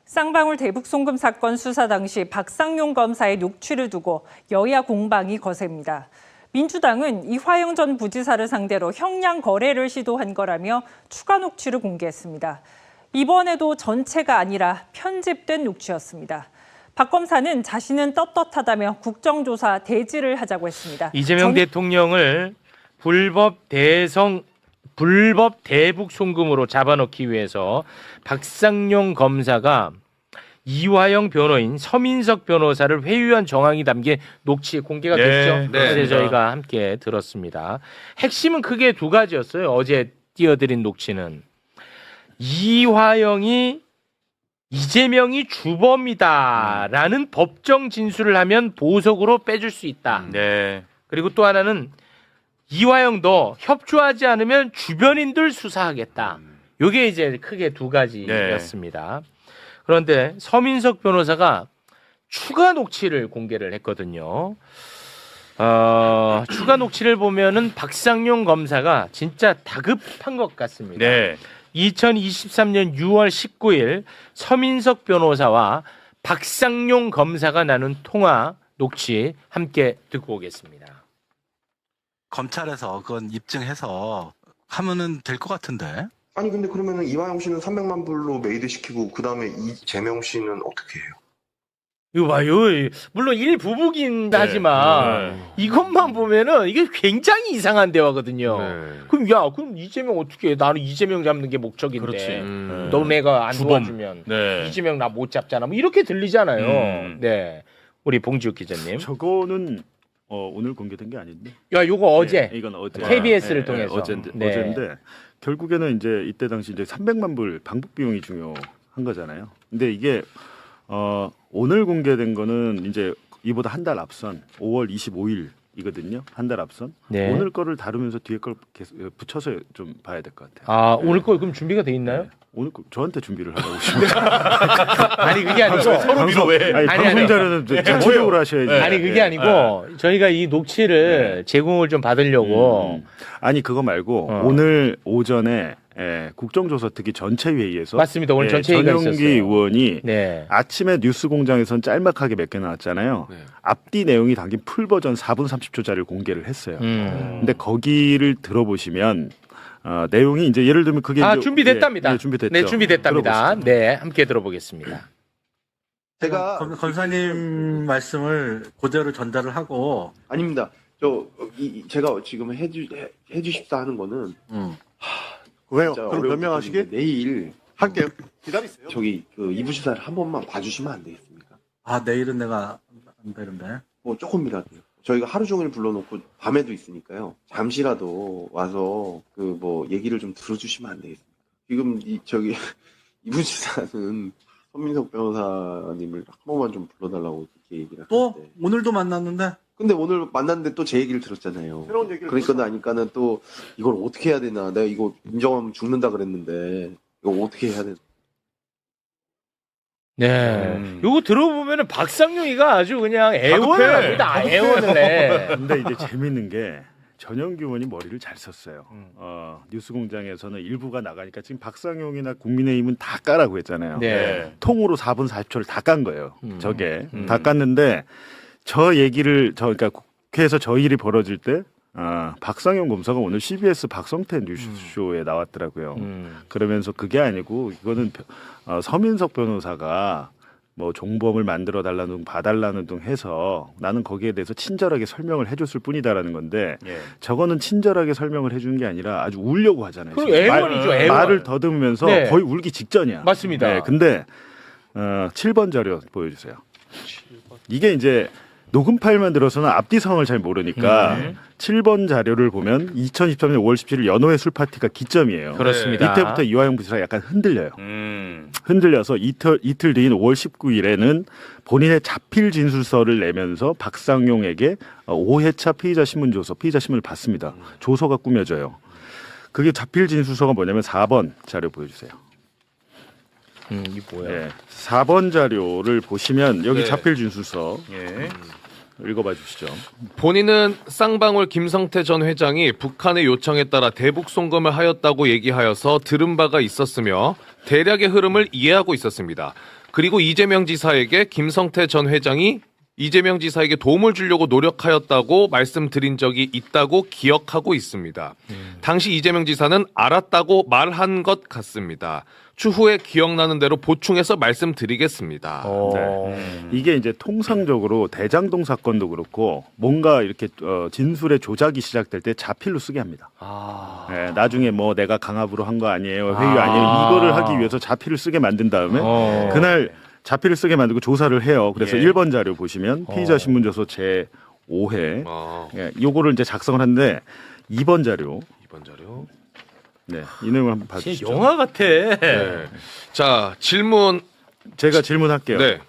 쌍방울 대북 송금 사건 수사 당시 박상용 검사의 녹취를 두고 여야 공방이 거셉니다. 민주당은 이화영 전 부지사를 상대로 형량 거래를 시도한 거라며 추가 녹취를 공개했습니다. 이번에도 전체가 아니라 편집된 녹취였습니다. 박 검사는 자신은 떳떳하다며 국정조사 대지를 하자고 했습니다. 이재명 대통령을 불법 대북 송금으로 잡아넣기 위해서 박상용 검사가 이화영 변호인 서민석 변호사를 회유한 정황이 담긴 녹취 공개가 됐죠. 그래서 저희가 함께 들었습니다. 핵심은 크게 두 가지였어요. 어제 띄워드린 녹취는 이화영이 이재명이 주범이다라는 법정 진술을 하면 보석으로 빼줄 수 있다. 그리고 또 하나는 이화영도 협조하지 않으면 주변인들 수사하겠다. 이게 이제 크게 두 가지였습니다. 그런데 서민석 변호사가 추가 녹취를 공개를 했거든요. 추가 녹취를 보면은 박상용 검사가 진짜 다급한 것 같습니다. 2023년 6월 19일 서민석 변호사와 박상용 검사가 나눈 통화 녹취 함께 듣고 오겠습니다. 검찰에서 그건 입증해서 하면은 될 것 같은데. 아니 근데 그러면은 이화영 씨는 300만 불로 메이드 시키고 그 다음에 이재명 씨는 어떻게 해요? 이거 봐요. 물론 일부부긴 하지만 이것만 보면은 이게 굉장히 이상한 대화거든요. 그럼 이재명 어떻게 해? 나는 이재명 잡는 게 목적인데 너네가 안 도와주면 이재명 나 못 잡잖아. 뭐 이렇게 들리잖아요. 네, 우리 봉지욱 기자님. 저거는 오늘 공개된 게 아닌데. 야, 요거 어제. 이건 어제. KBS를 통해서. 어제인데 결국에는 이제 이때 당시 이제 300만 불 방북 비용이 중요한 거잖아요. 근데 이게 오늘 공개된 거는 이제 이보다 한 달 앞선 5월 25일이거든요. 한 달 앞선. 오늘 거를 다루면서 뒤에 걸 계속 붙여서 좀 봐야 될 것 같아요. 아, 오늘 거 그럼 준비가 돼 있나요? 오늘 거 저한테 준비를 하라고 싶습니다. 아니 그게 아니고 서로 밀어 왜? 아니 방송 자료는 전체적으로 하셔야지. 아니 그게 아니고 저희가 이 녹취를 제공을 좀 받으려고. 아니 그거 말고 오늘 오전에 국정조사 특위 전체 회의에서 맞습니다. 오늘 전체 회의가 있었어요. 전용기 의원이 아침에 뉴스공장에선 짤막하게 몇 개 나왔잖아요. 앞뒤 내용이 담긴 풀 버전 4분 30초짜리를 공개를 했어요. 근데 거기를 들어보시면 내용이 이제 예를 들면 그게 이제 준비됐답니다. 네, 준비됐죠. 네, 준비됐답니다. 네, 함께 들어보겠습니다. 제가 검사님 말씀을 그대로 전달을 하고. 아닙니다. 제가 지금 해주십사 하는 거는 왜요? 그럼 변명하시게? 내일 할게요. 기다리세요. 그 이부지사를 한 번만 봐주시면 안 되겠습니까? 아, 내일은 내가 안 되는데. 뭐 조금이라도. 저희가 하루 종일 불러놓고 밤에도 있으니까요. 잠시라도 와서 그 뭐 얘기를 좀 들어주시면 안 되겠습니까? 지금 이부지사는 서민석 변호사님을 한 번만 좀 불러달라고 그렇게 얘기를 또 하는데. 오늘도 만났는데. 근데 오늘 만났는데 또 제 얘기를 들었잖아요. 새로운 얘기를 그러니까 나니까는 또 이걸 어떻게 해야 되나. 내가 이거 인정하면 죽는다 그랬는데 이거 어떻게 해야 되나. 네. 요거 들어보면은 박상용이가 아주 그냥 애원을 합니다. 애원을 해. 근데 이제 재밌는 게 전영기 의원이 머리를 잘 썼어요. 뉴스공장에서는 일부가 나가니까 지금 박상용이나 국민의힘은 다 까라고 했잖아요. 통으로 4분 40초를 다 깐 거예요. 저게 다 깠는데 저 얘기를 그러니까 국회에서 저 일이 벌어질 때 박상용 검사가 오늘 CBS 박성태 뉴스쇼에 나왔더라고요. 그러면서 그게 아니고 이거는 서민석 변호사가 뭐 종범을 만들어 달라는 등 봐달라는 등 해서 나는 거기에 대해서 친절하게 설명을 해줬을 뿐이다라는 건데 저거는 친절하게 설명을 해주는 게 아니라 아주 울려고 하잖아요. 그럼 애원이죠. 애원. 말을 더듬으면서 거의 울기 직전이야. 맞습니다. 근데 7번 자료 보여주세요. 7번. 이게 이제 녹음 파일만 들어서는 앞뒤 상황을 잘 모르니까 7번 자료를 보면 2023년 5월 17일 연호회 술 파티가 기점이에요. 그렇습니다. 이때부터 이화영 부지사가 약간 흔들려요. 흔들려서 이틀 뒤인 5월 19일에는 본인의 자필 진술서를 내면서 박상용에게 5회차 피의자 신문 조서, 피의자 신문을 받습니다. 조서가 꾸며져요. 그게 자필 진술서가 뭐냐면 4번 자료 보여주세요. 이게 뭐야? 4번 자료를 보시면 여기 자필 진술서 읽어봐 주시죠. 본인은 쌍방울 김성태 전 회장이 북한의 요청에 따라 대북 송금을 하였다고 얘기하여서 들은 바가 있었으며 대략의 흐름을 이해하고 있었습니다. 그리고 이재명 지사에게 김성태 전 회장이 이재명 지사에게 도움을 주려고 노력하였다고 말씀드린 적이 있다고 기억하고 있습니다. 당시 이재명 지사는 알았다고 말한 것 같습니다. 추후에 기억나는 대로 보충해서 말씀드리겠습니다. 네. 이게 이제 통상적으로 대장동 사건도 그렇고 뭔가 이렇게 진술의 조작이 시작될 때 자필로 쓰게 합니다. 네, 나중에 뭐 내가 강압으로 한 거 아니에요, 회유 아니에요, 이거를 하기 위해서 자필을 쓰게 만든 다음에 그날 자필을 쓰게 만들고 조사를 해요. 그래서 1번 자료 보시면 피의자 신문조서 제 5회 요거를 이제 작성을 하는데 2번 자료. 네, 이 내용을 한번 봐주시죠. 영화 같아. 네. 자, 질문. 제가 질문할게요. 네.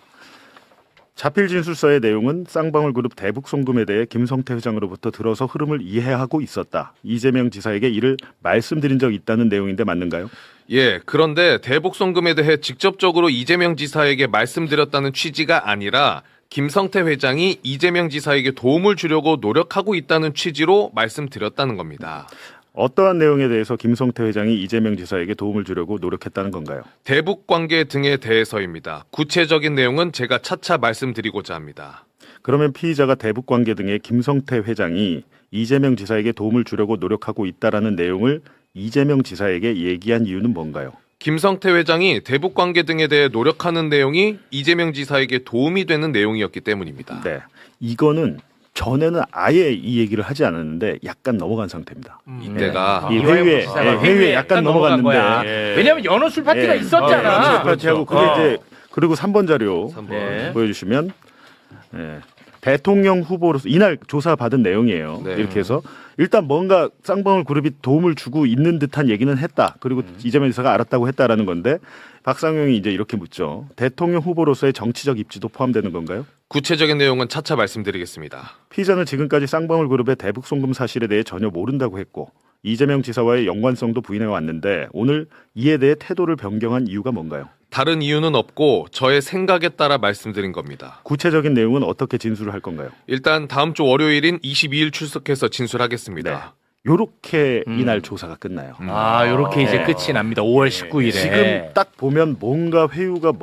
자필 진술서의 내용은 쌍방울그룹 대북송금에 대해 김성태 회장으로부터 들어서 흐름을 이해하고 있었다. 이재명 지사에게 이를 말씀드린 적이 있다는 내용인데 맞는가요? 예, 그런데 대북송금에 대해 직접적으로 이재명 지사에게 말씀드렸다는 취지가 아니라 김성태 회장이 이재명 지사에게 도움을 주려고 노력하고 있다는 취지로 말씀드렸다는 겁니다. 어떠한 내용에 대해서 김성태 회장이 이재명 지사에게 도움을 주려고 노력했다는 건가요? 대북 관계 등에 대해서입니다. 구체적인 내용은 제가 차차 말씀드리고자 합니다. 그러면 피의자가 대북 관계 등의 김성태 회장이 이재명 지사에게 도움을 주려고 노력하고 있다라는 내용을 이재명 지사에게 얘기한 이유는 뭔가요? 김성태 회장이 대북 관계 등에 대해 노력하는 내용이 이재명 지사에게 도움이 되는 내용이었기 때문입니다. 네, 이거는 전에는 아예 이 얘기를 하지 않았는데 약간 넘어간 상태입니다. 이때가 이 회유에 약간 넘어갔는데 왜냐면 연어 술 파티가 있었잖아. 연어 술 파티하고 근데 이제 그리고 3번 자료 3번. 보여주시면 대통령 후보로서 이날 조사받은 내용이에요. 네. 이렇게 해서 일단 뭔가 쌍방울 그룹이 도움을 주고 있는 듯한 얘기는 했다. 그리고 이재명 지사가 알았다고 했다라는 건데 박상용이 이제 이렇게 묻죠. 대통령 후보로서의 정치적 입지도 포함되는 건가요? 구체적인 내용은 차차 말씀드리겠습니다. 피의자는 지금까지 쌍방울 그룹의 대북 송금 사실에 대해 전혀 모른다고 했고 이재명 지사와의 연관성도 부인해 왔는데 오늘 이에 대해 태도를 변경한 이유가 뭔가요? 다른 이유는 없고 저의 생각에 따라 말씀드린 겁니다. 구체적인 내용은 어떻게 진술을 할 건가요? 일단 다음 주 월요일인 22일 출석해서 진술하겠습니다. 요렇게 이날 조사가 끝나요. 요렇게 이제 끝이 납니다. 5월 19일에. 지금 딱 보면 뭔가 회유가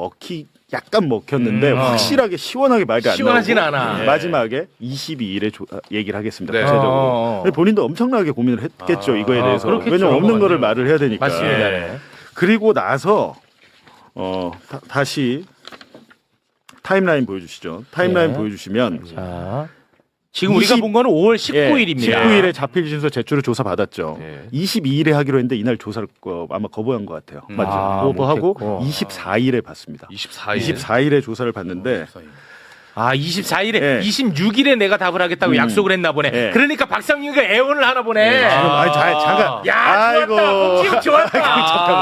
약간 먹혔는데 확실하게 시원하게 말이 안 나오고 시원하진 않아. 마지막에 22일에 얘기를 하겠습니다. 네. 구체적으로. 근데 본인도 엄청나게 고민을 했겠죠. 이거에 대해서. 그렇겠죠. 왜냐면 없는 거를 말을 해야 되니까. 맞습니다. 그리고 나서 다시 타임라인 보여주시죠. 타임라인 보여주시면 자, 지금 우리가 본 거는 5월 19일입니다. 19일에 자필 진술 제출을 조사 받았죠. 예. 22일에 하기로 했는데 이날 조사를 아마 거부한 것 같아요. 맞죠. 거부하고 못했고. 24일에 받습니다. 24일. 24일에 조사를 받는데 24일에 예. 26일에 내가 답을 하겠다고 약속을 했나 보네. 예. 그러니까 박상윤이가 애원을 하나 보네. 지금 잠깐. 야, 좋았다. 목지금 좋았다.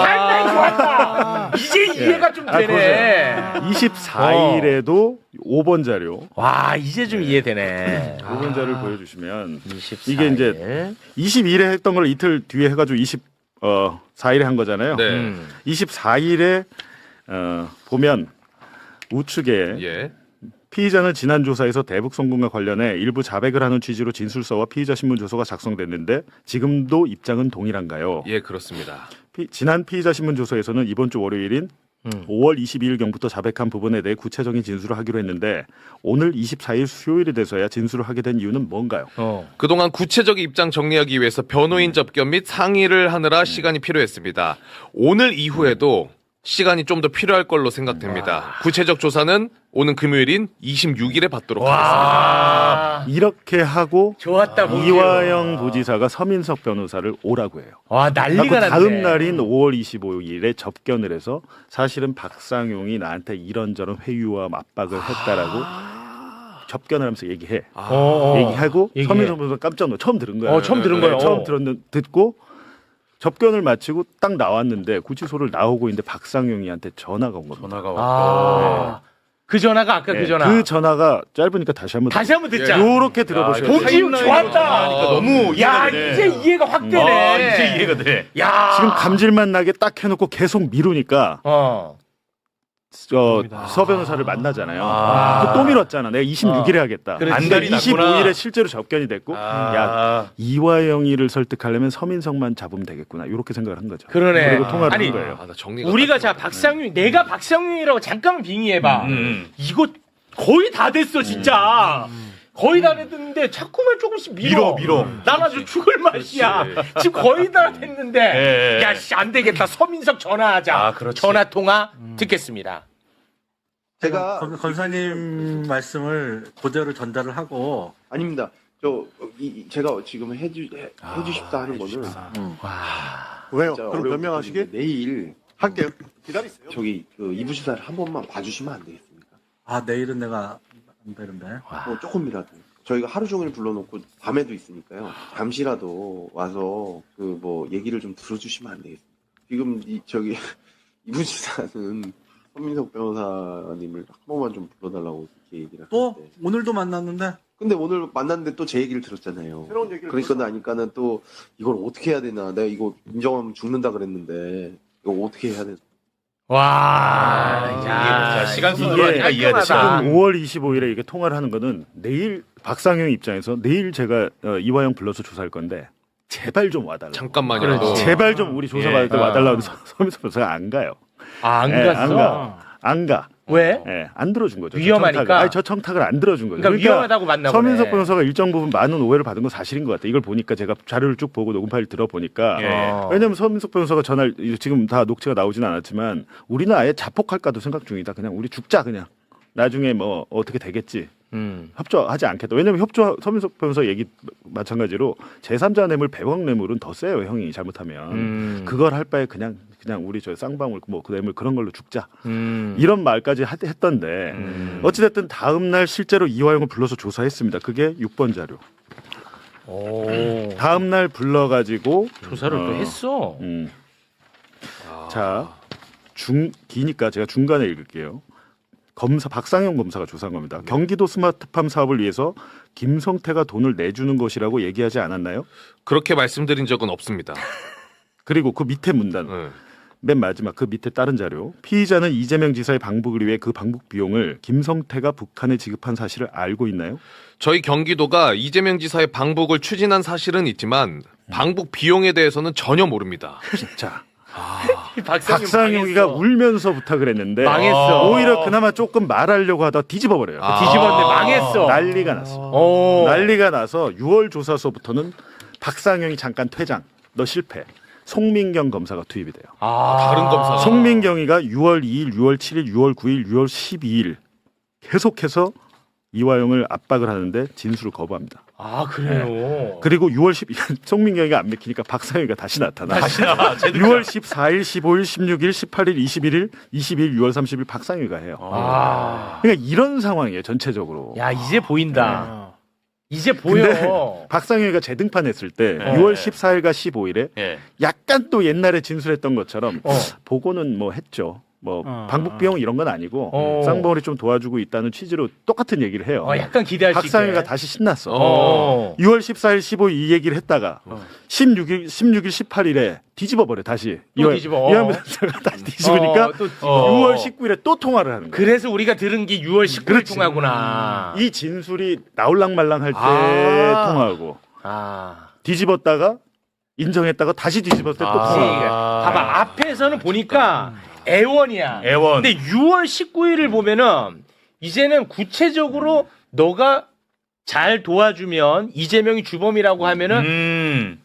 타임라인 좋았다. 이제 이해가 좀 되네. 24일에도 5번 자료. 와, 이제 좀 이해되네. 5번 자료를 보여주시면 24일. 이게 이제 22일에 했던 걸 이틀 뒤에 해가지고 24일에 한 거잖아요. 네. 24일에 보면 우측에 예. 피의자는 지난 조사에서 대북 송금과 관련해 일부 자백을 하는 취지로 진술서와 피의자 신문 조서가 작성됐는데 지금도 입장은 동일한가요? 예, 그렇습니다. 지난 피의자 신문 조서에서는 이번 주 월요일인 5월 22일경부터 자백한 부분에 대해 구체적인 진술을 하기로 했는데 오늘 24일 수요일이 돼서야 진술을 하게 된 이유는 뭔가요? 그동안 구체적인 입장 정리하기 위해서 변호인 접견 및 상의를 하느라 시간이 필요했습니다. 오늘 이후에도 시간이 좀 더 필요할 걸로 생각됩니다. 구체적 조사는 오는 금요일인 26일에 받도록 하겠습니다. 이렇게 하고 좋았다. 이화영 부지사가 서민석 변호사를 오라고 해요. 와, 난리가 났네. 다음 날인 5월 25일에 접견을 해서 사실은 박상용이 나한테 이런저런 회유와 압박을 했다라고 접견을 하면서 얘기해. 얘기하고 서민석 변호사 깜짝 놀라 처음 들은 거야. 처음 들은 거예요. 처음 듣고 접견을 마치고 딱 나왔는데 구치소를 나오고 있는데 박상용이한테 전화가 온 겁니다. 그 전화가 아까 그 전화. 그 전화가 짧으니까 다시 한번 듣자. 요렇게 들어보셔야 돼요. 복지육 좋았다. 너무 야, 이제 이해가 확 되네. 이제 이해가 돼. 야, 지금 감질만 나게 딱 해놓고 계속 미루니까 서 변호사를 만나잖아요. 또 밀었잖아. 내가 26일에 하겠다. 안달이 25일에 실제로 접견이 됐고, 야 이화영이를 설득하려면 서민석만 잡으면 되겠구나. 이렇게 생각을 한 거죠. 그러네. 그리고 통화를 아니, 한 거예요. 나 정리가 우리가 딱 자 박상윤, 내가 박상윤이라고 잠깐만 빙의해봐. 이거 거의 다 됐어 진짜. 거의 다 됐는데 자꾸만 조금씩 밀어. 난 아주 죽을 맛이야. 지금 거의 다 됐는데 야씨 안 되겠다. 서민석 전화하자. 전화 통화 듣겠습니다. 제가 권사님 말씀을 그대로 전달을 하고 아닙니다. 제가 지금 해주십사 하는 거는 왜요? 진짜 그럼 어려운 변명하시게? 부분인데 내일 할게요. 기다리세요. 그 이부지사를 한 번만 봐주시면 안 되겠습니까? 내일은 내가 안 되는데. 조금이라도 저희가 하루 종일 불러놓고 밤에도 있으니까요. 잠시라도 와서 얘기를 좀 들어주시면 안 되겠습니까? 지금 이부지사는 서민석 변호사님을 한 번만 좀 불러달라고 이렇게 얘기를 또 하는데. 오늘도 만났는데. 근데 오늘 만났는데 또 제 얘기를 들었잖아요. 새로운 얘기를 그러니까 나니까는 또 이걸 어떻게 해야 되나. 내가 이거 인정하면 죽는다 그랬는데 이거 어떻게 해야 되나. 야, 시간 순으로 하니까 이해가 지금 됐다. 5월 25일에 이게 통화를 하는 거는 내일 박상영 입장에서 내일 제가 이화영 불러서 조사할 건데 제발 좀 와달라. 잠깐만요. 제발 좀 우리 조사 받을 때 와달라고 서민석 변호사가 안 가요. 안 예, 갔어? 안 가. 왜? 예, 안 들어준 거죠. 위험하니까? 저 청탁을 안 들어준 거죠. 그러니까 위험하다고 만나 보네. 서민석 변호사가 일정 부분 많은 오해를 받은 건 사실인 것 같아요. 이걸 보니까 제가 자료를 쭉 보고 녹음 파일 들어보니까 왜냐하면 서민석 변호사가 전화를 지금 다 녹취가 나오진 않았지만 우리는 아예 자폭할까도 생각 중이다. 그냥 우리 죽자 그냥. 나중에 뭐 어떻게 되겠지. 협조하지 않겠다. 왜냐하면 서민석 변호사 얘기 마찬가지로 제3자 뇌물 100억 뇌물은 더 세요. 형이 잘못하면. 그걸 할 바에 그냥 우리 저 쌍방울 그 뇌물 그런 걸로 죽자. 이런 말까지 했던데 어찌됐든 다음 날 실제로 이화영을 불러서 조사했습니다. 그게 6번 자료. 다음 날 불러가지고 조사를 또 했어. 자, 기니까 제가 중간에 읽을게요. 박상영 검사가 조사한 겁니다. 경기도 스마트팜 사업을 위해서 김성태가 돈을 내주는 것이라고 얘기하지 않았나요? 그렇게 말씀드린 적은 없습니다. 그리고 그 밑에 문단 맨 마지막 그 밑에 다른 자료 피의자는 이재명 지사의 방북을 위해 그 방북 비용을 김성태가 북한에 지급한 사실을 알고 있나요? 저희 경기도가 이재명 지사의 방북을 추진한 사실은 있지만 방북 비용에 대해서는 전혀 모릅니다. 자, 망했어. 박상용이가 울면서 부탁을 했는데 망했어. 오히려 그나마 조금 말하려고 하다 뒤집어버려요. 뒤집었는데 망했어. 난리가 났어. 난리가 나서 6월 조사서부터는 박상용이 잠깐 퇴장, 너 실패. 송민경 검사가 투입이 돼요. 다른 검사. 송민경이가 6월 2일, 6월 7일, 6월 9일, 6월 12일 계속해서 이화영을 압박을 하는데 진술을 거부합니다. 그래요? 그리고 6월 12일 송민경이가 안 맥히니까 박상영이가 다시 나타나. 6월 14일, 15일, 16일, 18일, 21일, 22일, 6월 30일 박상영이가 해요. 그러니까 이런 상황이에요. 전체적으로. 야, 이제 보인다. 이제 보여. 근데 박상영이가 재등판했을 때 6월 14일과 15일에 약간 또 옛날에 진술했던 것처럼 보고는 뭐 했죠. 뭐 방북 비용 이런 건 아니고 쌍방울이 좀 도와주고 있다는 취지로 똑같은 얘기를 해요. 약간 기대할 수 있게. 박상영이가 다시 신났어. 6월 14일, 15일 이 얘기를 했다가 16일, 18일에 뒤집어 버려 다시. 또 뒤집어. 이하면 다시 뒤집으니까 6월 19일에 또 통화를 하는 거야. 그래서 우리가 들은 게 6월 19일 그렇지. 통화구나. 이 진술이 나올랑말랑 할 때 통화하고 뒤집었다가 인정했다가 다시 뒤집었을 때 또 통화. 봐봐, 앞에서는 보니까 애원이야. 근데 6월 19일을 보면은 이제는 구체적으로 너가 잘 도와주면 이재명이 주범이라고 하면은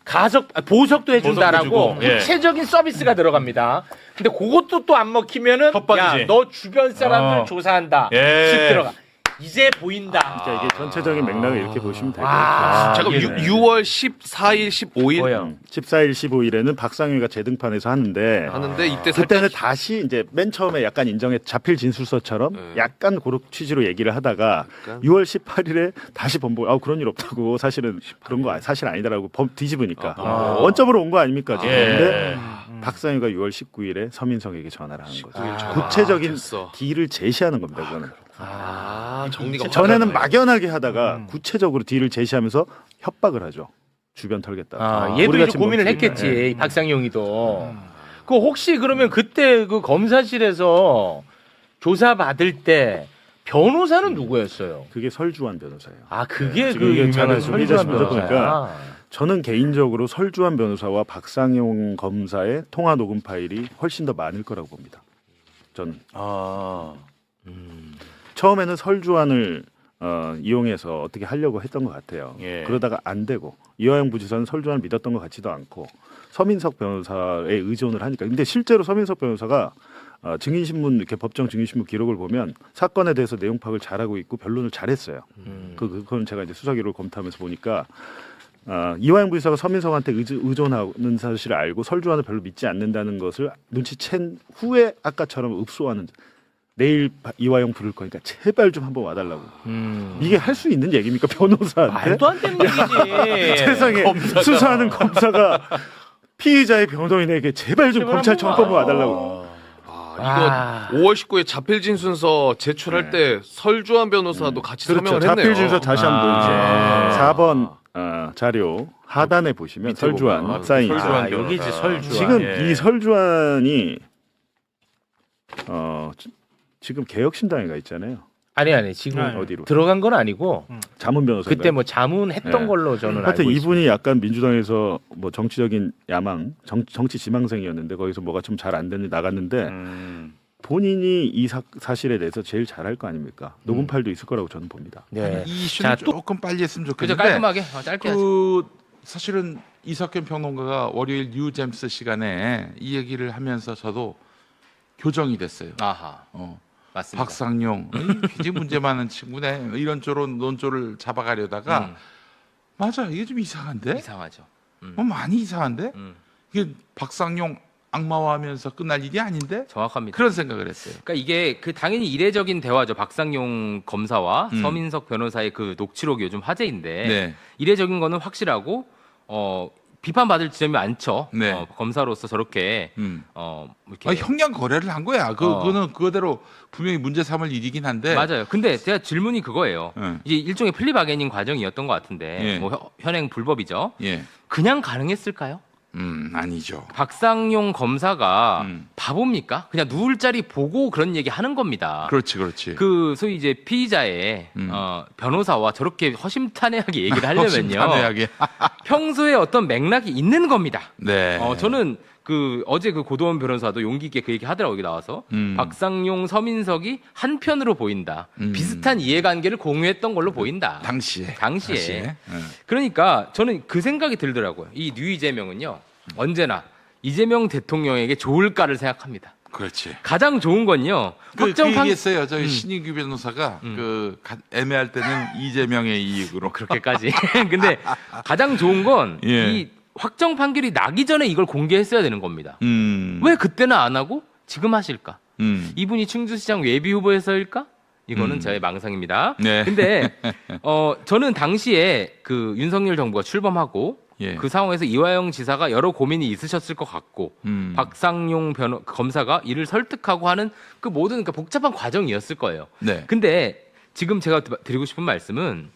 보석도 해준다라고 구체적인 서비스가 들어갑니다. 근데 그것도 또 안 먹히면은 야, 너 주변 사람들 조사한다. 쓱 들어가. 이제 보인다. 진짜 이게 전체적인 맥락을 이렇게 보시면 되고요. 잠깐 6월 14일, 15일 14일, 15일에는 박상윤이가 재등판해서 하는데 이때 그때는 다시 이제 맨 처음에 약간 인정해 잡힐 진술서처럼 약간 그런 취지로 얘기를 하다가 6월 18일에 다시 번복. 그런 일 없다고 사실은 그런 거 사실 아니다라고 뒤집으니까 원점으로 온 거 아닙니까? 그런데 박상윤이가 6월 19일에 서민석에게 전화를 하는 거죠. 구체적인 딜을 제시하는 겁니다. 그거는. 정리가 전에는 막연하게 하다가 구체적으로 딜을 제시하면서 협박을 하죠. 주변 털겠다. 얘도 이제 고민을 했겠지. 박상용이도. 그 혹시 그러면 그때 그 검사실에서 조사 받을 때 변호사는 누구였어요? 그게 설주환 변호사예요. 아 그게 지금 그 이게 유명한 저는 설주환 준비되시면서 변호사야. 보니까 저는 개인적으로 설주환 변호사와 박상용 검사의 통화 녹음 파일이 훨씬 더 많을 거라고 봅니다. 저는 처음에는 설주환을 이용해서 어떻게 하려고 했던 것 같아요. 예. 그러다가 안 되고 이화영 부지사는 설주환을 믿었던 것 같지도 않고 서민석 변호사에 의존을 하니까. 근데 실제로 서민석 변호사가 증인신문 이렇게 법정 증인신문 기록을 보면 사건에 대해서 내용 파악을 잘하고 있고 변론을 잘했어요. 그건 제가 이제 수사 기록을 검토하면서 보니까 이화영 부지사가 서민석한테 의존하는 사실을 알고 설주환을 별로 믿지 않는다는 것을 눈치챈 후에 아까처럼 읍소하는. 내일 이화영 부를 거니까 제발 좀 한번 와달라고. 이게 할 수 있는 얘기입니까 변호사한테? 말도 안 되는 얘기지. 세상에 수사하는 검사가 피의자의 변호인에게 제발 좀 검찰청 한번 와달라고. 이거 5월 19일 자필진 순서 제출할 때 설주환 변호사도 같이 서명을 했네요. 자필 진서 다시 한번 이제 4번 자료 하단에 보시면 설주환 사인. 설주환 여기지 설주환. 지금 이 설주환이 지금 개혁신당에 가 있잖아요. 아니 지금 어디로 들어간 건 아니고 자문 변호사. 그때 뭐 자문했던 네. 걸로 저는 알고 하여튼 있습니다. 이분이 약간 민주당에서 뭐 정치적인 야망, 정치 지망생이었는데 거기서 뭐가 좀 잘 안 됐는데 나갔는데 본인이 이 사실에 대해서 제일 잘할 거 아닙니까? 녹음 파일도 있을 거라고 저는 봅니다. 네. 이 이슈는 자, 조금 빨리 했으면 그죠, 좋겠는데 깔끔하게 짧게 하죠. 사실은 이석현 평론가가 월요일 뉴잼스 시간에 이 얘기를 하면서 저도 교정이 됐어요. 아하, 맞습니다. 박상용 굉장히 문제 많은 친구네 이런 쪽으로 논조를 잡아가려다가 맞아 이게 좀 이상한데 이상하죠. 많이 이상한데 이게 박상용 악마화 하면서 끝날 일이 아닌데 정확합니다. 그런 생각을 했어요. 그러니까 이게 그 당연히 이례적인 대화죠. 박상용 검사와 서민석 변호사의 그 녹취록이 요즘 화제인데 네. 이례적인 거는 확실하고 비판받을 지점이 많죠. 네. 검사로서 저렇게 이렇게 형량 거래를 한 거야. 그거는 그거대로 분명히 문제 삼을 일이긴 한데 맞아요. 근데 제가 질문이 그거예요. 이제 일종의 플리바게닝 과정이었던 것 같은데 예. 뭐 현행 불법이죠. 예. 그냥 가능했을까요? 아니죠. 박상용 검사가 음. 바보입니까? 그냥 누울 자리 보고 그런 얘기 하는 겁니다. 그렇지. 그 소위 이제 피의자의 변호사와 저렇게 허심탄회하게 얘기를 하려면요. 허심탄회하게. 평소에 어떤 맥락이 있는 겁니다. 네. 저는 그 어제 그 고도원 변호사도 용기 있게 그 얘기 하더라고요. 여기 나와서 박상용, 서민석이 한편으로 보인다. 비슷한 이해관계를 공유했던 걸로 보인다. 당시에. 그러니까 저는 그 생각이 들더라고요. 이 뉴 이재명은요. 언제나 이재명 대통령에게 좋을까를 생각합니다. 그렇지. 가장 좋은 건요. 그 얘기했어요. 저희 신인규 변호사가 애매할 때는 이재명의 이익으로 그렇게까지. 근데 가장 좋은 건 이 예. 확정 판결이 나기 전에 이걸 공개했어야 되는 겁니다. 왜 그때는 안 하고 지금 하실까? 이분이 충주시장 예비 후보에서일까? 이거는 저의 망상입니다. 네. 근데 저는 당시에 그 윤석열 정부가 출범하고 예. 그 상황에서 이화영 지사가 여러 고민이 있으셨을 것 같고 박상용 검사가 이를 설득하고 하는 그 모든 그 복잡한 과정이었을 거예요. 네. 근데 지금 제가 드리고 싶은 말씀은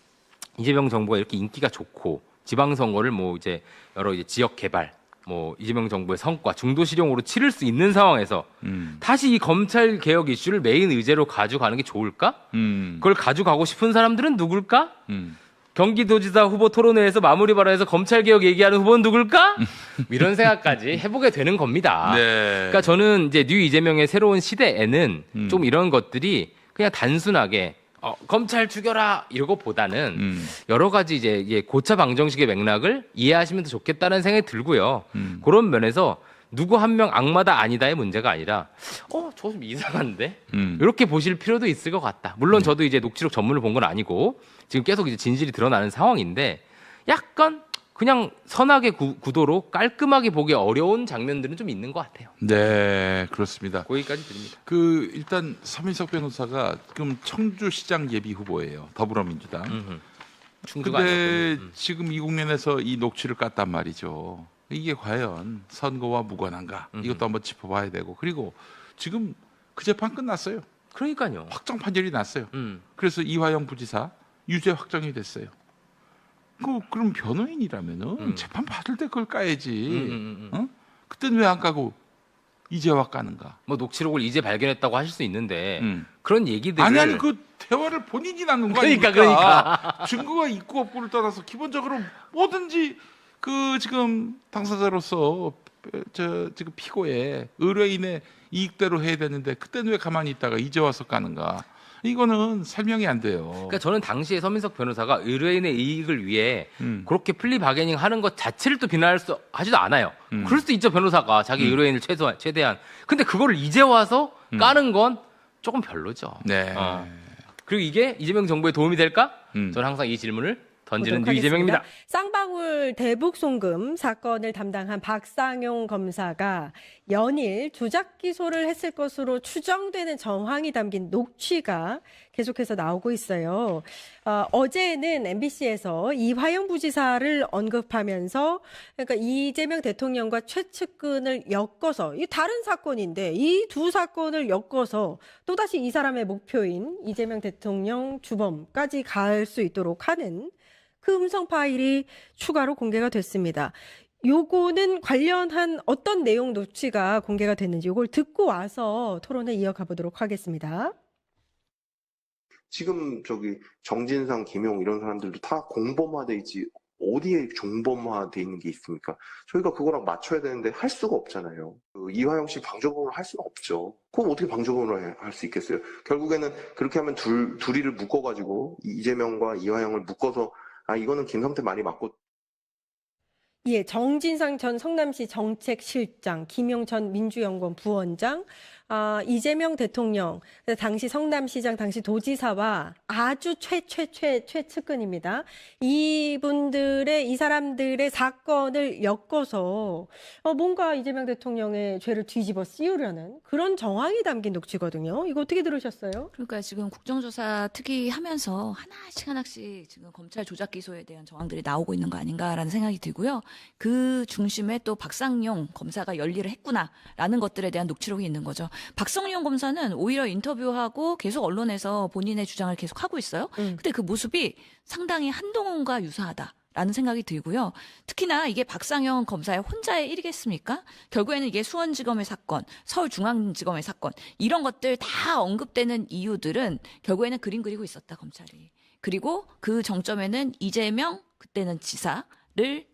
이재명 정부가 이렇게 인기가 좋고 지방선거를 뭐 이제 여러 이제 지역 개발, 뭐 이재명 정부의 성과, 중도 실용으로 치를 수 있는 상황에서 다시 이 검찰 개혁 이슈를 메인 의제로 가져가는 게 좋을까? 그걸 가져가고 싶은 사람들은 누굴까? 경기도지사 후보 토론회에서 마무리 발언에서 검찰 개혁 얘기하는 후보는 누굴까? 이런 생각까지 해보게 되는 겁니다. 네. 그러니까 저는 이제 뉴 이재명의 새로운 시대에는 좀 이런 것들이 그냥 단순하게 검찰 죽여라 이러고보다는 여러 가지 이제 고차 방정식의 맥락을 이해하시면 더 좋겠다는 생각이 들고요. 그런 면에서 누구 한 명 악마다 아니다의 문제가 아니라 저 좀 이상한데 이렇게 보실 필요도 있을 것 같다. 물론 저도 이제 녹취록 전문을 본 건 아니고 지금 계속 이제 진실이 드러나는 상황인데 약간 그냥 선악의 구도로 깔끔하게 보기 어려운 장면들은 좀 있는 것 같아요. 네, 그렇습니다. 거기까지 드립니다. 일단 서민석 변호사가 지금 청주시장 예비 후보예요. 더불어민주당. 충주가 근데 아니었군요. 지금 이 국면에서 이 녹취를 깠단 말이죠. 이게 과연 선거와 무관한가? 이것도 한번 짚어봐야 되고. 그리고 지금 그 재판 끝났어요. 그러니까요. 확정 판결이 났어요. 그래서 이화영 부지사 유죄 확정이 됐어요. 그럼 변호인이라면은 재판 받을 때 그걸 까야지. 그때는 왜 안 까고 이제와 까는가? 뭐 녹취록을 이제 발견했다고 하실 수 있는데 그런 얘기들을 아니 그 대화를 본인이 나눈 거 그러니까, 아닙니까? 증거가 있고 없고를 떠나서 기본적으로 뭐든지 그 지금 당사자로서 지금 피고의 의뢰인의 이익대로 해야 되는데 그때는 왜 가만히 있다가 이제 와서 까는가? 이거는 설명이 안 돼요. 그러니까 저는 당시에 서민석 변호사가 의뢰인의 이익을 위해 그렇게 플리 바게닝 하는 것 자체를 또 비난할 수 하지도 않아요. 그럴 수도 있죠, 변호사가 자기 의뢰인을 최대한. 근데 그거를 이제 와서 까는 건 조금 별로죠. 네. 그리고 이게 이재명 정부에 도움이 될까? 저는 항상 이 질문을 던지는 뉴 이재명입니다. 쌍방울 대북 송금 사건을 담당한 박상용 검사가 연일 조작 기소를 했을 것으로 추정되는 정황이 담긴 녹취가 계속해서 나오고 있어요. 어제는 MBC에서 이화영 부지사를 언급하면서 그러니까 이재명 대통령과 최측근을 엮어서 이 다른 사건인데 이 두 사건을 엮어서 또다시 이 사람의 목표인 이재명 대통령 주범까지 갈 수 있도록 하는 그 음성 파일이 추가로 공개가 됐습니다. 요거는 관련한 어떤 내용 녹취가 공개가 됐는지 요걸 듣고 와서 토론을 이어가 보도록 하겠습니다. 지금 정진상, 김용 이런 사람들도 다 공범화돼 있지 어디에 종범화돼 있는 게 있습니까? 저희가 그거랑 맞춰야 되는데 할 수가 없잖아요. 이화영 씨 방조범을 할 수가 없죠. 그럼 어떻게 방조범을 할 수 있겠어요? 결국에는 그렇게 하면 둘이를 묶어가지고 이재명과 이화영을 묶어서 이거는 김성태 말이 맞고. 예, 정진상 전 성남시 정책실장, 김용 전 민주연구원 부원장, 이재명 대통령, 당시 성남시장, 당시 도지사와 아주 최측근입니다. 이 사람들의 사건을 엮어서 뭔가 이재명 대통령의 죄를 뒤집어 씌우려는 그런 정황이 담긴 녹취거든요. 이거 어떻게 들으셨어요? 그러니까 지금 국정조사 특위하면서 하나씩 지금 검찰 조작 기소에 대한 정황들이 나오고 있는 거 아닌가라는 생각이 들고요. 그 중심에 또 박상용 검사가 열일을 했구나라는 것들에 대한 녹취록이 있는 거죠. 박상용 검사는 오히려 인터뷰하고 계속 언론에서 본인의 주장을 계속 하고 있어요. 근데 그 모습이 상당히 한동훈과 유사하다라는 생각이 들고요. 특히나 이게 박상용 검사의 혼자의 일이겠습니까? 결국에는 이게 수원지검의 사건, 서울중앙지검의 사건 이런 것들 다 언급되는 이유들은 결국에는 그림 그리고 있었다, 검찰이. 그리고 그 정점에는 이재명, 그때는 지사를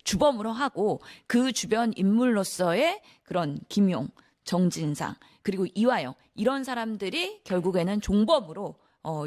주범으로 하고 그 주변 인물로서의 그런 김용, 정진상, 그리고 이화영 이런 사람들이 결국에는 종범으로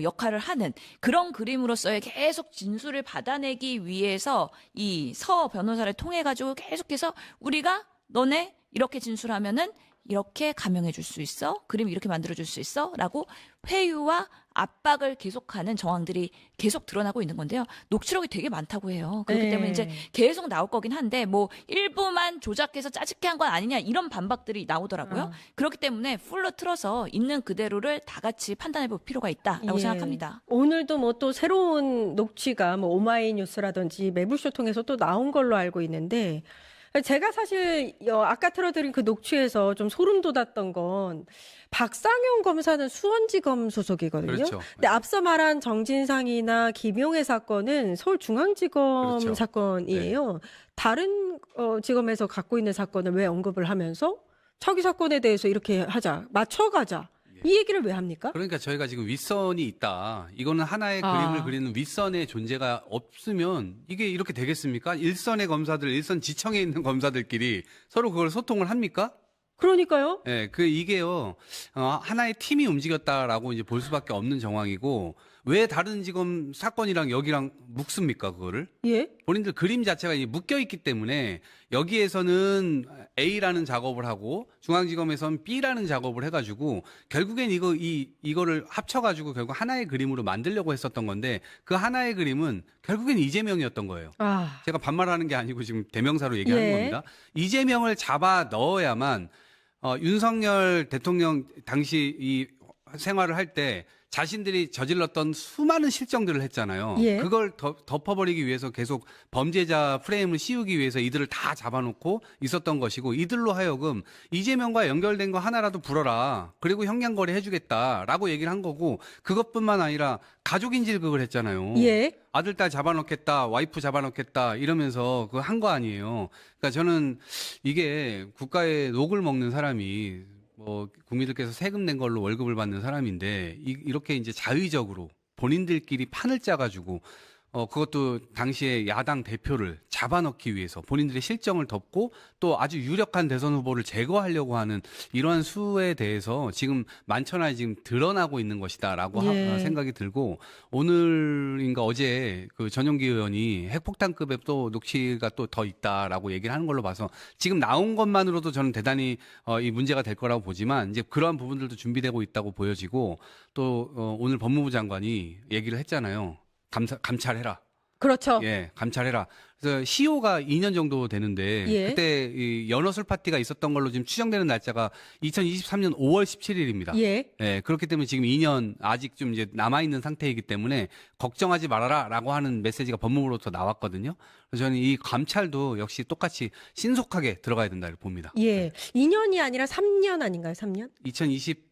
역할을 하는 그런 그림으로서의 계속 진술을 받아내기 위해서 이 서 변호사를 통해 가지고 계속해서 우리가 너네 이렇게 진술하면은 이렇게 감형해 줄 수 있어? 그림 이렇게 만들어 줄 수 있어? 라고 회유와 압박을 계속하는 정황들이 계속 드러나고 있는 건데요. 녹취록이 되게 많다고 해요. 그렇기 때문에 이제 계속 나올 거긴 한데 뭐 일부만 조작해서 짜집게 한 건 아니냐 이런 반박들이 나오더라고요. 그렇기 때문에 풀로 틀어서 있는 그대로를 다 같이 판단해 볼 필요가 있다라고 생각합니다. 오늘도 뭐 또 새로운 녹취가 뭐 오마이뉴스라든지 매불쇼 통해서 또 나온 걸로 알고 있는데 제가 사실 아까 틀어드린 그 녹취에서 좀 소름 돋았던 건 박상용 검사는 수원지검 소속이거든요. 그렇죠. 근데 앞서 말한 정진상이나 김용의 사건은 서울중앙지검 그렇죠. 사건이에요. 네. 다른 지검에서 갖고 있는 사건을 왜 언급을 하면서 자기 사건에 대해서 이렇게 하자, 맞춰가자. 이 얘기를 왜 합니까? 그러니까 저희가 지금 윗선이 있다. 이거는 하나의 그림을 그리는 윗선의 존재가 없으면 이게 이렇게 되겠습니까? 일선의 검사들, 일선 지청에 있는 검사들끼리 서로 그걸 소통을 합니까? 그러니까요. 네, 이게요, 하나의 팀이 움직였다라고 이제 볼 수밖에 없는 정황이고, 왜 다른 지검 사건이랑 여기랑 묶습니까, 그거를? 예. 본인들 그림 자체가 이제 묶여있기 때문에, 여기에서는 A라는 작업을 하고, 중앙지검에서는 B라는 작업을 해가지고, 결국엔 이거를 합쳐가지고 결국 하나의 그림으로 만들려고 했었던 건데, 그 하나의 그림은 결국엔 이재명이었던 거예요. 제가 반말하는 게 아니고 지금 대명사로 얘기하는 겁니다. 이재명을 잡아 넣어야만, 윤석열 대통령 당시 이 생활을 할 때 자신들이 저질렀던 수많은 실정들을 했잖아요. 예. 그걸 덮어버리기 위해서 계속 범죄자 프레임을 씌우기 위해서 이들을 다 잡아놓고 있었던 것이고, 이들로 하여금 이재명과 연결된 거 하나라도 불어라. 그리고 형량거래 해주겠다라고 얘기를 한 거고, 그것뿐만 아니라 가족인질극을 했잖아요. 예. 아들, 딸 잡아놓겠다, 와이프 잡아놓겠다 이러면서 그거 한 거 아니에요. 그러니까 저는 이게 국가의 녹을 먹는 사람이 뭐 국민들께서 세금 낸 걸로 월급을 받는 사람인데 이렇게 이제 자의적으로 본인들끼리 판을 짜가지고 그것도 당시에 야당 대표를 잡아넣기 위해서 본인들의 실정을 덮고 또 아주 유력한 대선 후보를 제거하려고 하는 이러한 수에 대해서 지금 만천하에 지금 드러나고 있는 것이다라고 생각이 들고 오늘인가 어제 그 전용기 의원이 핵폭탄급의 또 녹취가 또 더 있다라고 얘기를 하는 걸로 봐서 지금 나온 것만으로도 저는 대단히 이 문제가 될 거라고 보지만 이제 그러한 부분들도 준비되고 있다고 보여지고 또 오늘 법무부 장관이 얘기를 했잖아요. 감찰해라. 그렇죠. 예, 감찰해라. 그래서 시효가 2년 정도 되는데 그때 이 연어술 파티가 있었던 걸로 지금 추정되는 날짜가 2023년 5월 17일입니다. 예, 그렇기 때문에 지금 2년 아직 좀 이제 남아 있는 상태이기 때문에 걱정하지 말아라라고 하는 메시지가 법무부로부터 나왔거든요. 그래서 저는 이 감찰도 역시 똑같이 신속하게 들어가야 된다 이렇게 봅니다. 예, 2년이 아니라 3년 아닌가요? 3년? 2023년.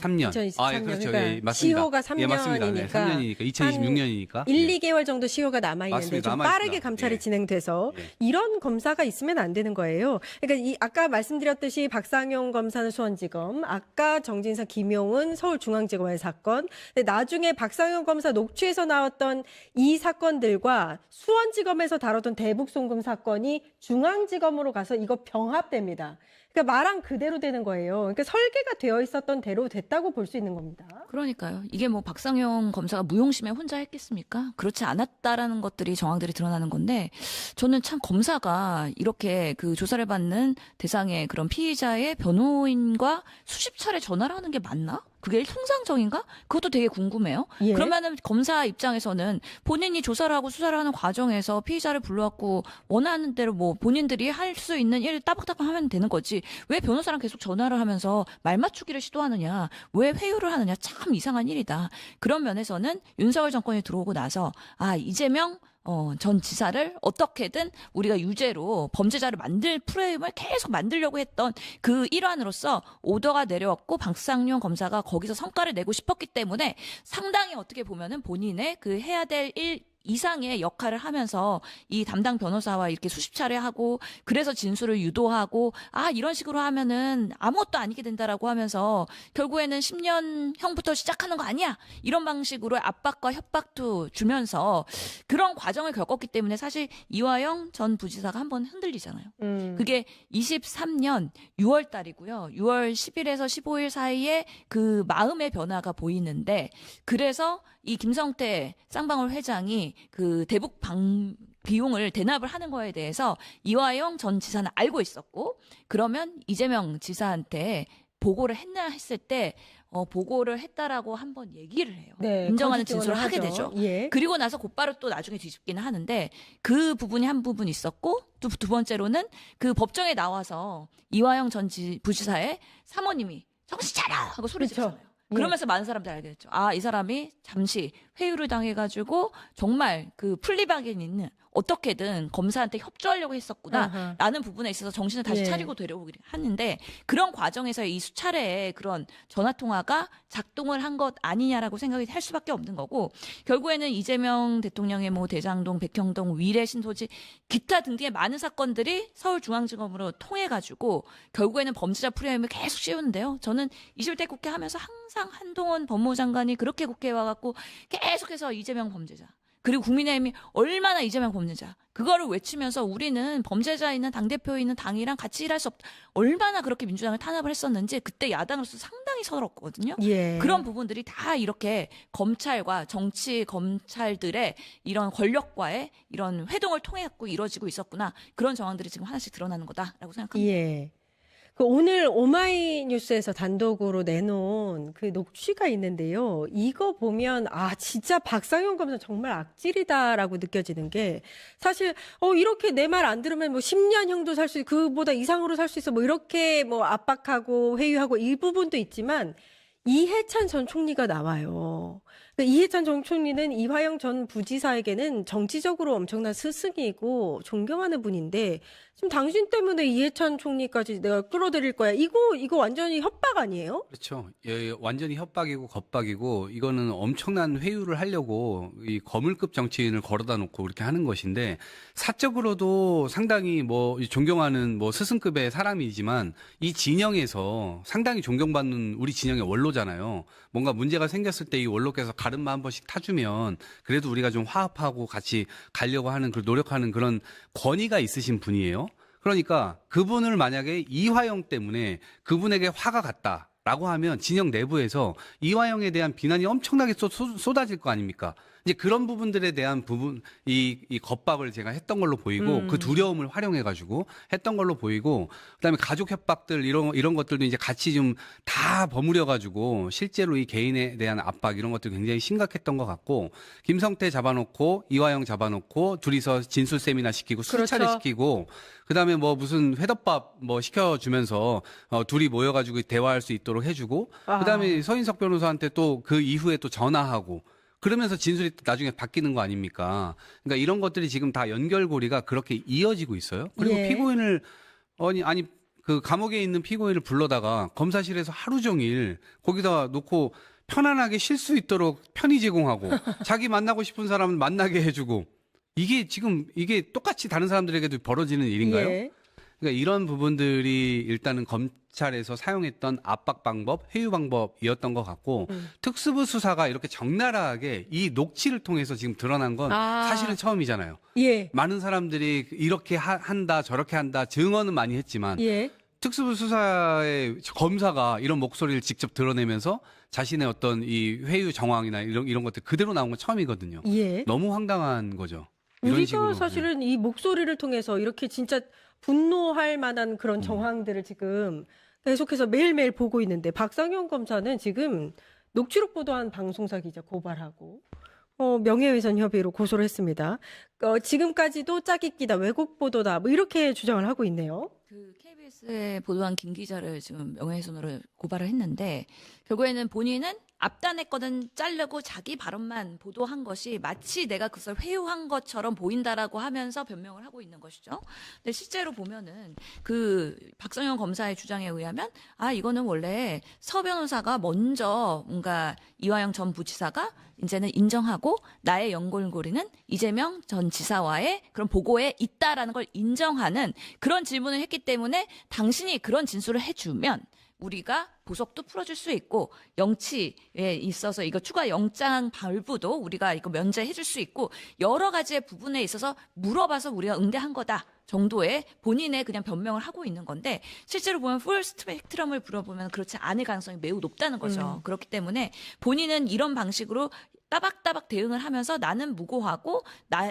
2023년. 예, 그렇죠. 그러니까 예, 맞습니다. 시효가 3년이니까. 예, 맞습니다. 네, 3년이니까 2026년이니까. 1, 2개월 정도 시효가 남아있는데 맞습니다. 좀 남아있습니다. 빠르게 감찰이 예. 진행돼서 이런 검사가 있으면 안 되는 거예요. 그러니까 아까 말씀드렸듯이 박상용 검사는 수원지검, 아까 정진상, 김용은 서울중앙지검의 사건, 근데 나중에 박상용 검사 녹취에서 나왔던 이 사건들과 수원지검에서 다뤘던 대북송금 사건이 중앙지검으로 가서 이거 병합됩니다. 그러니까 말한 그대로 되는 거예요. 그러니까 설계가 되어 있었던 대로 됐다고 볼 수 있는 겁니다. 그러니까요. 이게 뭐 박상용 검사가 무용심에 혼자 했겠습니까? 그렇지 않았다라는 것들이 정황들이 드러나는 건데 저는 참 검사가 이렇게 그 조사를 받는 대상의 그런 피의자의 변호인과 수십 차례 전화를 하는 게 맞나? 그게 통상적인가? 그것도 되게 궁금해요. 그러면은 검사 입장에서는 본인이 조사를 하고 수사를 하는 과정에서 피의자를 불러왔고 원하는 대로 뭐 본인들이 할 수 있는 일을 따박따박 하면 되는 거지. 왜 변호사랑 계속 전화를 하면서 말 맞추기를 시도하느냐. 왜 회유를 하느냐. 참 이상한 일이다. 그런 면에서는 윤석열 정권이 들어오고 나서 이재명 전 지사를 어떻게든 우리가 유죄로 범죄자를 만들 프레임을 계속 만들려고 했던 그 일환으로서 오더가 내려왔고 박상용 검사가 거기서 성과를 내고 싶었기 때문에 상당히 어떻게 보면은 본인의 그 해야 될 일 이상의 역할을 하면서 이 담당 변호사와 이렇게 수십 차례 하고 그래서 진술을 유도하고 이런 식으로 하면은 아무것도 아니게 된다라고 하면서 결국에는 10년형부터 시작하는 거 아니야 이런 방식으로 압박과 협박도 주면서 그런 과정을 겪었기 때문에 사실 이화영 전 부지사가 한번 흔들리잖아요. 그게 23년 6월 달이고요. 6월 10일에서 15일 사이에 그 마음의 변화가 보이는데 그래서 이 김성태 쌍방울 회장이 그 대북 비용을 대납을 하는 거에 대해서 이화영 전 지사는 알고 있었고 그러면 이재명 지사한테 보고를 했나 했을 때 보고를 했다라고 한번 얘기를 해요. 인정하는 진술을 하게 되죠. 그리고 나서 곧바로 또 나중에 뒤집기는 하는데 그 부분이 한 부분 있었고 또 두 번째로는 그 법정에 나와서 이화영 전 부지사의 사모님이 정신 차려 하고 소리 지르잖아요. 그러면서 많은 사람들이 알게 됐죠. 이 사람이 잠시 회유를 당해가지고 정말 그 플리바겐 있는 어떻게든 검사한테 협조하려고 했었구나 라는 부분에 있어서 정신을 다시 차리고 되려오기를 하는데 그런 과정에서 이 수차례의 그런 전화통화가 작동을 한 것 아니냐라고 생각이 할 수밖에 없는 거고 결국에는 이재명 대통령의 뭐 대장동, 백형동, 위례 신소지 기타 등등의 많은 사건들이 서울중앙지검으로 통해가지고 결국에는 범죄자 프레임을 계속 씌우는데요. 저는 21대 국회 하면서 항상 한동훈 법무부 장관이 그렇게 국회에 와갖고 계속해서 이재명 범죄자 그리고 국민의힘이 얼마나 이재명 범죄자 그거를 외치면서 우리는 범죄자 있는 당대표 있는 당이랑 같이 일할 수 없다. 얼마나 그렇게 민주당을 탄압을 했었는지 그때 야당으로서 상당히 서럽거든요. 그런 부분들이 다 이렇게 검찰과 정치 검찰들의 이런 권력과의 이런 회동을 통해 갖고 이루어지고 있었구나. 그런 정황들이 지금 하나씩 드러나는 거다라고 생각합니다. 그 오늘 오마이뉴스에서 단독으로 내놓은 그 녹취가 있는데요. 이거 보면 진짜 박상용 검사 정말 악질이다라고 느껴지는 게 사실 이렇게 내 말 안 들으면 뭐 10년형도 살 수 있고 그보다 이상으로 살 수 있어 뭐 이렇게 뭐 압박하고 회유하고 이 부분도 있지만 이해찬 전 총리가 나와요. 이해찬 전 총리는 이화영 전 부지사에게는 정치적으로 엄청난 스승이고 존경하는 분인데 지금 당신 때문에 이해찬 총리까지 내가 끌어들일 거야. 이거 완전히 협박 아니에요? 그렇죠. 예, 완전히 협박이고 겁박이고 이거는 엄청난 회유를 하려고 이 거물급 정치인을 걸어다 놓고 그렇게 하는 것인데 사적으로도 상당히 뭐 존경하는 뭐 스승급의 사람이지만 이 진영에서 상당히 존경받는 우리 진영의 원로잖아요. 뭔가 문제가 생겼을 때 이 원로께서 가름마 한 번씩 타주면 그래도 우리가 좀 화합하고 같이 가려고 하는 그 노력하는 그런 권위가 있으신 분이에요. 그러니까 그분을 만약에 이화영 때문에 그분에게 화가 갔다라고 하면 진영 내부에서 이화영에 대한 비난이 엄청나게 쏟아질 거 아닙니까? 이제 그런 부분들에 대한 부분, 이 겁박을 제가 했던 걸로 보이고 그 두려움을 활용해가지고 했던 걸로 보이고 그다음에 가족 협박들 이런 것들도 이제 같이 좀 다 버무려가지고 실제로 이 개인에 대한 압박 이런 것들 굉장히 심각했던 것 같고 김성태 잡아놓고 이화영 잡아놓고 둘이서 진술 세미나 시키고 수차례 그렇죠. 시키고 그다음에 뭐 무슨 회덮밥 뭐 시켜주면서 둘이 모여가지고 대화할 수 있도록 해주고 그다음에 서인석 변호사한테 또 그 이후에 또 전화하고 그러면서 진술이 나중에 바뀌는 거 아닙니까? 그러니까 이런 것들이 지금 다 연결고리가 그렇게 이어지고 있어요. 그리고 예. 피고인을 아니 그 감옥에 있는 피고인을 불러다가 검사실에서 하루 종일 거기다 놓고 편안하게 쉴 수 있도록 편의 제공하고 자기 만나고 싶은 사람은 만나게 해주고 이게 똑같이 다른 사람들에게도 벌어지는 일인가요? 예. 그러니까 이런 부분들이 일단은 검찰에서 사용했던 압박 방법, 회유 방법이었던 것 같고 특수부 수사가 이렇게 적나라하게 이 녹취를 통해서 지금 드러난 건 사실은 처음이잖아요. 예. 많은 사람들이 이렇게 한다 저렇게 한다 증언은 많이 했지만 예. 특수부 수사의 검사가 이런 목소리를 직접 드러내면서 자신의 어떤 이 회유 정황이나 이런 것들 그대로 나온 건 처음이거든요. 예. 너무 황당한 거죠. 이런 우리가 식으로. 사실은 이 목소리를 통해서 이렇게 진짜 분노할 만한 그런 정황들을 지금 계속해서 매일매일 보고 있는데 박상용 검사는 지금 녹취록 보도한 방송사 기자 고발하고 명예훼손 혐의로 고소를 했습니다. 지금까지도 짜깁기다, 왜곡 보도다, 뭐 이렇게 주장을 하고 있네요. 그 KBS에 보도한 김 기자를 지금 명예훼손으로 고발을 했는데 결국에는 본인은 앞단했거든 자르고 자기 발언만 보도한 것이 마치 내가 그것을 회유한 것처럼 보인다라고 하면서 변명을 하고 있는 것이죠. 근데 실제로 보면은 그 박성현 검사의 주장에 의하면 이거는 원래 서 변호사가 먼저 뭔가 이화영 전 부지사가 이제는 인정하고 나의 연골고리는 이재명 전 지사와의 그런 보고에 있다라는 걸 인정하는 그런 질문을 했기 때문에 당신이 그런 진술을 해주면 우리가 보석도 풀어줄 수 있고 영치에 있어서 이거 추가 영장 발부도 우리가 이거 면제해줄 수 있고 여러 가지의 부분에 있어서 물어봐서 우리가 응대한 거다 정도의 본인의 그냥 변명을 하고 있는 건데 실제로 보면 풀 스펙트럼을 물어보면 그렇지 않을 가능성이 매우 높다는 거죠. 그렇기 때문에 본인은 이런 방식으로 따박따박 대응을 하면서 나는 무고하고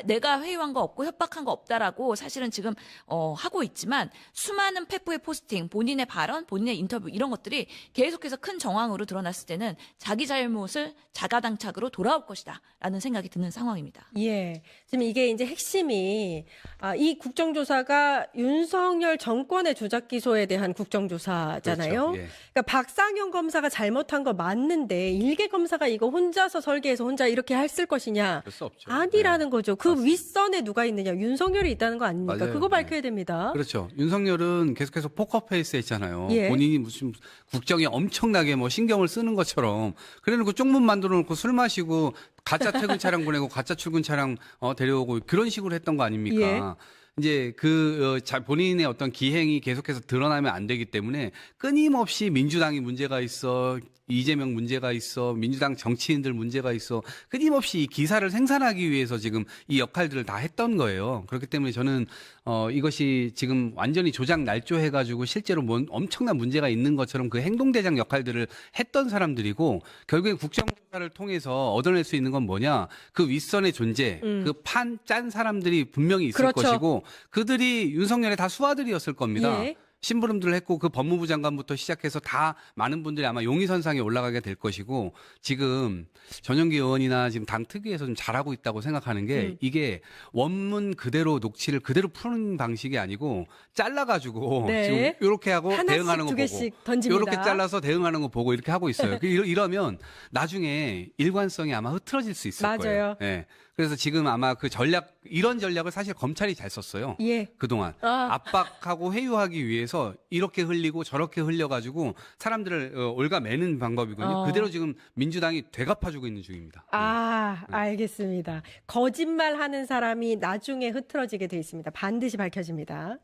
내가 회유한 거 없고 협박한 거 없다라고 사실은 지금 하고 있지만 수많은 페프의 포스팅, 본인의 발언, 본인의 인터뷰 이런 것들이 계속해서 큰 정황으로 드러났을 때는 자기 잘못을 자가당착으로 돌아올 것이다라는 생각이 드는 상황입니다. 예. 지금 이게 이제 핵심이 이 국정조사가 윤석열 정권의 조작 기소에 대한 국정조사잖아요. 그렇죠. 예. 그러니까 박상용 검사가 잘못한 거 맞는데 일개 검사가 이거 혼자서 설계해서 혼자 이렇게 했을 것이냐? 그럴 수 없죠. 아니라는 거죠. 그 맞습니다. 윗선에 누가 있느냐? 윤석열이 있다는 거 아닙니까? 맞아요. 그거 밝혀야 됩니다. 그렇죠. 윤석열은 계속해서 포커페이스 했잖아요. 예. 본인이 무슨 국정에 엄청나게 뭐 신경을 쓰는 것처럼 그래놓고 쪽문 만들어 놓고 술 마시고 가짜 퇴근 차량 보내고 가짜 출근 차량 데려오고 그런 식으로 했던 거 아닙니까? 예. 이제 본인의 어떤 기행이 계속해서 드러나면 안 되기 때문에 끊임없이 민주당이 문제가 있어, 이재명 문제가 있어, 민주당 정치인들 문제가 있어, 끊임없이 이 기사를 생산하기 위해서 지금 이 역할들을 다 했던 거예요. 그렇기 때문에 저는 이것이 지금 완전히 조작 날조해가지고 실제로 엄청난 문제가 있는 것처럼 그 행동대장 역할들을 했던 사람들이고 결국에 국정조사를 통해서 얻어낼 수 있는 건 뭐냐? 그 윗선의 존재, 그 짠 사람들이 분명히 있을 그렇죠. 것이고 그들이 윤석열의 다 수하들이었을 겁니다. 예. 심부름들을 했고 그 법무부 장관부터 시작해서 다 많은 분들이 아마 용의선상에 올라가게 될 것이고 지금 전영기 의원이나 지금 당 특위에서 좀 잘하고 있다고 생각하는 게 이게 원문 그대로 녹취를 그대로 푸는 방식이 아니고 잘라가지고 네. 지금 이렇게 하고 하나씩, 대응하는 거 두 보고 개씩 던집니다. 이렇게 잘라서 대응하는 거 보고 이렇게 하고 있어요. 이러면 나중에 일관성이 아마 흐트러질 수 있을 맞아요. 거예요. 예. 그래서 지금 아마 그 이런 전략을 사실 검찰이 잘 썼어요. 예. 그동안 압박하고 회유하기 위해서 이렇게 흘리고 저렇게 흘려가지고 사람들을 올가매는 방법이거든요. 그대로 지금 민주당이 되갚아주고 있는 중입니다. 알겠습니다. 거짓말하는 사람이 나중에 흐트러지게 돼 있습니다. 반드시 밝혀집니다.